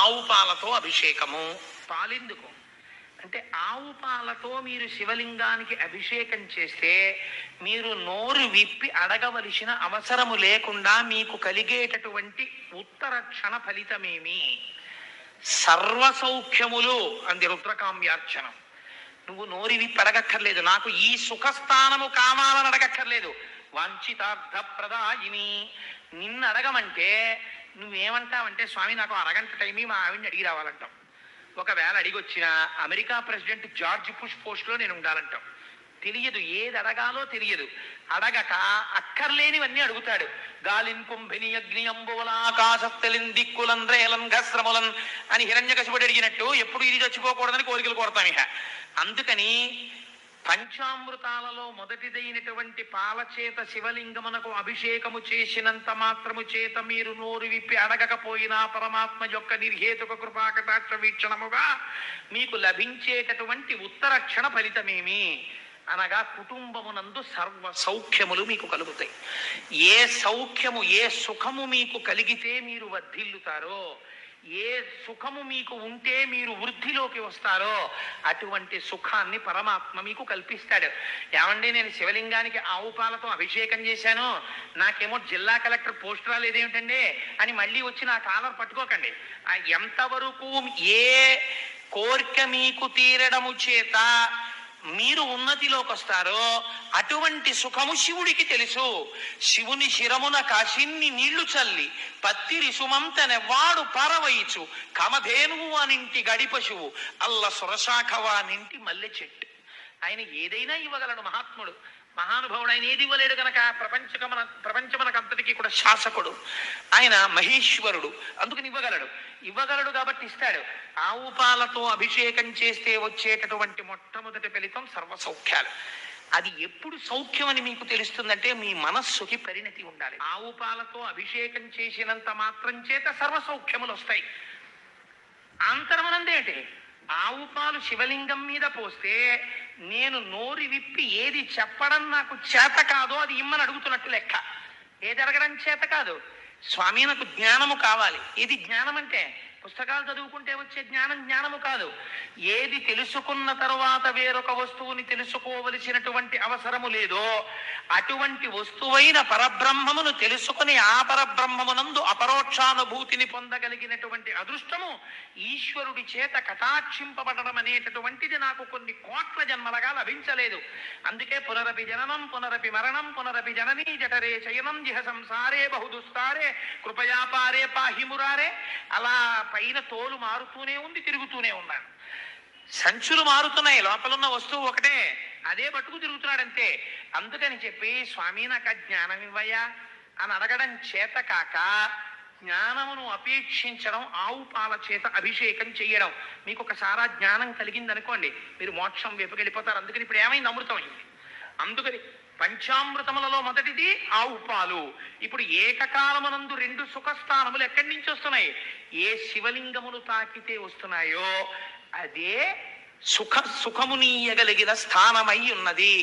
ఆవు పాలతో అభిషేకము. పాలెందుకు అంటే ఆవు పాలతో మీరు శివలింగానికి అభిషేకం చేస్తే మీరు నోరు విప్పి అడగవలసిన అవసరము లేకుండా మీకు కలిగేటటువంటి ఉత్తర క్షణ ఫలితమేమి? సర్వసౌఖ్యములు అంది రుద్రకామ్యార్చనం. నువ్వు నోరు విప్పి అడగక్కర్లేదు, నాకు ఈ సుఖస్థానము కావాలని అడగక్కర్లేదు. వాంఛితార్థ ప్రదాయిని. నిన్ను అడగమంటే నువ్వేమంటావంటే, స్వామి నాకు అరగంట టైం మా ఆవిడ్ని అడిగి రావాలంటాం. ఒకవేళ అడిగి వచ్చిన అమెరికా ప్రెసిడెంట్ జార్జ్ బుష్ పోస్ట్లో నేను ఉండాలంటాం. తెలియదు, ఏది అడగాలో తెలియదు. అడగక అక్కర్లేనివన్నీ అడుగుతాడు. గాలిన్ కుంభిని అగ్ని అంబువల ఆకాశత్తెలిన్ దిక్కులన్ రేలన్ ఘస్రములన్ అని హిరణ్యకశిపుడు అడిగినట్టు ఎప్పుడు ఇది చచ్చిపోకూడదని కోరికలు కోరతాం. ఇక అందుకని పంచామృతాలలో మొదటిదైనటువంటి పాలచేత శివలింగమునకు అభిషేకము చేసినంత మాత్రము చేత మీరు నోరు విప్పి అడగకపోయినా పరమాత్మ యొక్క నిర్హేతుక కృపాకటాక్ష వీక్షణముగా మీకు లభించేటటువంటి ఉత్తర క్షణ ఫలితమేమి అనగా కుటుంబమునందు సర్వ సౌఖ్యములు మీకు కలుగుతాయి. ఏ సౌఖ్యము, ఏ సుఖము మీకు కలిగితే మీరు వర్ధిల్లుతారో, ఏ సుఖము మీకు ఉంటే మీరు వృద్ధిలోకి వస్తారో అటువంటి సుఖాన్ని పరమాత్మ మీకు కల్పిస్తాడు. ఏమండి, నేను శివలింగానికి ఆవు పాలతో అభిషేకం చేశాను, నాకేమో జిల్లా కలెక్టర్ పోస్ట్ రాలేదేమిటండి అని మళ్ళీ వచ్చి నా కాలర్ పట్టుకోకండి. ఎంతవరకు ఏ కోరిక మీకు తీరడము చేత మీరు ఉన్నతిలోకి వస్తారో అటువంటి సుఖము శివుడికి తెలుసు. శివుని శిరమున కాశిన్ని నీళ్లు చల్లి పత్తిరి సుమంతనెవ్వాడు పారవయిచు కమధేనువు అనింటి గడిపశువు అల్ల సురశాఖవానింటి మల్లె చెట్టు. ఆయన ఏదైనా ఇవ్వగలడు మహాత్ముడు, మహానుభావుడు. ఆయన ఏది ఇవ్వలేడు కనుక ప్రపంచమనకంతటికీ కూడా శాసకుడు. ఆయన మహేశ్వరుడు, అందుకని ఇవ్వగలడు కాబట్టి ఇస్తాడు. ఆవు పాలతో అభిషేకం చేస్తే వచ్చేటటువంటి మొట్టమొదటి ఫలితం సర్వ సౌఖ్యాలు. అది ఎప్పుడు సౌఖ్యం అని మీకు తెలుస్తుందంటే మీ మనస్సుకి పరిణతి ఉండాలి. ఆవు పాలతో అభిషేకం చేసినంత మాత్రం చేత సర్వ సౌఖ్యములు వస్తాయి. అంతరమనందేంటి, ఆవు పాలు శివలింగం మీద పోస్తే నేను నోరు విప్పి ఏది చెప్పడం నాకు చేత కాదో అది ఇమ్మని అడుగుతున్నట్టు లెక్క. ఏది అడగడం చేత కాదు, స్వామి నాకు జ్ఞానము కావాలి. ఇది జ్ఞానం అంటే పుస్తకాలు చదువుకుంటే వచ్చే జ్ఞానం జ్ఞానము కాదు. ఏది తెలుసుకున్న తరువాత వేరొక వస్తువుని తెలుసుకోవలసినటువంటి అవసరము లేదో అటువంటి వస్తువైన పరబ్రహ్మమును తెలుసుకుని ఆ పరబ్రహ్మమునందు అపరోక్షానుభూతిని పొందగలిగినటువంటి అదృష్టము ఈశ్వరుడి చేత కటాక్షింపబడడం అనేటటువంటిది నాకు కొన్ని కోట్ల జన్మలుగా లభించలేదు. అందుకే పునరపి జననం పునరపి మరణం పునరపి జననీ జఠరే శయనం జిహ సంసారే బహుదుస్తారే కృపయాపారే పాహిమురారే. అలా పైన తోలు మారుతూనే ఉంది, తిరుగుతూనే ఉన్నాడు. సంచులు మారుతున్నాయి, లోపలున్న వస్తువు ఒకటే, అదే పట్టుకు తిరుగుతున్నాడంతే. అందుకని చెప్పి స్వామి నాకు జ్ఞానం ఇవ్వయా అని అడగడం చేత కాక జ్ఞానమును అపేక్షించడం, ఆవు పాల చేత అభిషేకం చేయడం. మీకు ఒకసారి జ్ఞానం కలిగిందనుకోండి, మీరు మోక్షం వైపుకెళ్ళిపోతారు. అందుకని ఇప్పుడు ఏమైంది, అమృతం అయింది. అందుకని పంచామృతములలో మొదటిది ఆవు పాలు. ఇప్పుడు ఏకకాలమునందు రెండు సుఖస్థానములు ఎక్కడి నుంచి వస్తున్నాయి? ఏ శివలింగమును తాకితే వస్తున్నాయో అదే సుఖమునీయగలిగిన స్థానమై ఉన్నది.